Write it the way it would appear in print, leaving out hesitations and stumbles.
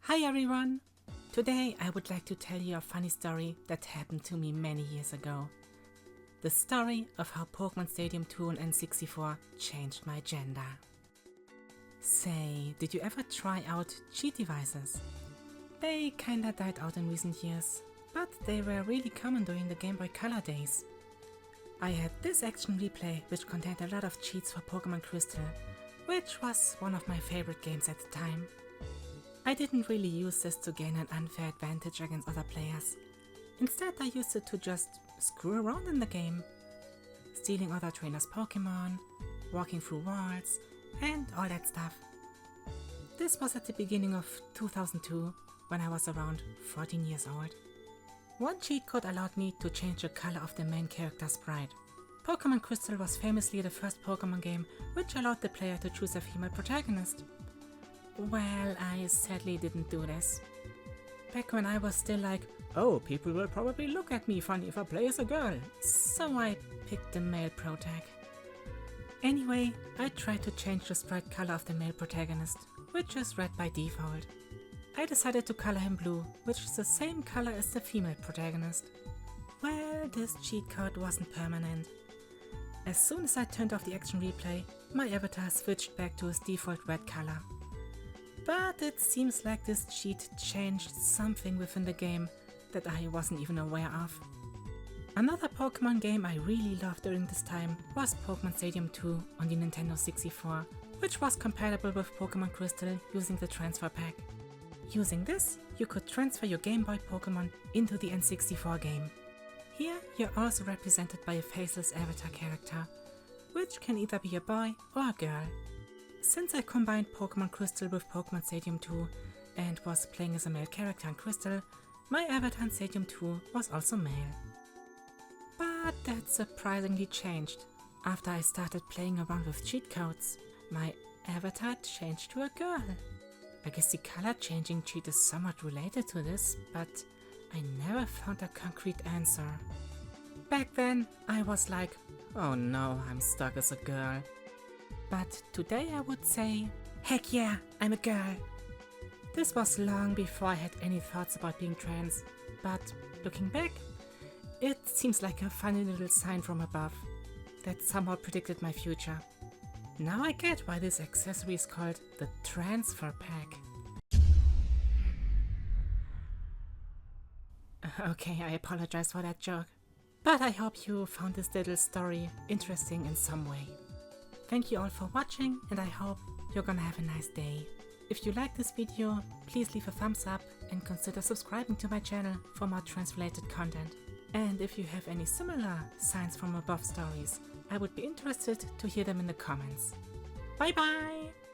Hi everyone! Today I would like to tell you a funny story that happened to me many years ago. The story of how Pokémon Stadium 2 on N64 changed my gender. Say, did you ever try out cheat devices? They kinda died out in recent years, but they were really common during the Game Boy Color days. I had this action replay which contained a lot of cheats for Pokémon Crystal, which was one of my favorite games at the time. I didn't really use this to gain an unfair advantage against other players. Instead I used it to just screw around in the game, stealing other trainers' Pokémon, walking through walls, and all that stuff. This was at the beginning of 2002, when I was around 14 years old. One cheat code allowed me to change the color of the main character's sprite. Pokémon Crystal was famously the first Pokémon game which allowed the player to choose a female protagonist. Well, I sadly didn't do this. Back when I was still like, oh, people will probably look at me funny if I play as a girl, so I picked the male protag. Anyway, I tried to change the sprite color of the male protagonist, which is red by default. I decided to color him blue, which is the same color as the female protagonist. Well, this cheat code wasn't permanent. As soon as I turned off the action replay, my avatar switched back to his default red color. But it seems like this cheat changed something within the game that I wasn't even aware of. Another Pokémon game I really loved during this time was Pokémon Stadium 2 on the Nintendo 64, which was compatible with Pokémon Crystal using the transfer pack. Using this, you could transfer your Game Boy Pokémon into the N64 game. Here you're also represented by a faceless avatar character, which can either be a boy or a girl. Since I combined Pokémon Crystal with Pokémon Stadium 2 and was playing as a male character in Crystal, my avatar in Stadium 2 was also male. But that surprisingly changed. After I started playing around with cheat codes, my avatar changed to a girl. I guess the color changing cheat is somewhat related to this, but I never found a concrete answer. Back then, I was like, oh no, I'm stuck as a girl. But today I would say, heck yeah, I'm a girl. This was long before I had any thoughts about being trans, but looking back, it seems like a funny little sign from above that somehow predicted my future. Now I get why this accessory is called the transfer pack. Okay, I apologize for that joke, but I hope you found this little story interesting in some way. Thank you all for watching, and I hope you're gonna have a nice day. If you like this video, please leave a thumbs up and consider subscribing to my channel for more trans-related content. And if you have any similar signs from above stories, I would be interested to hear them in the comments. Bye bye!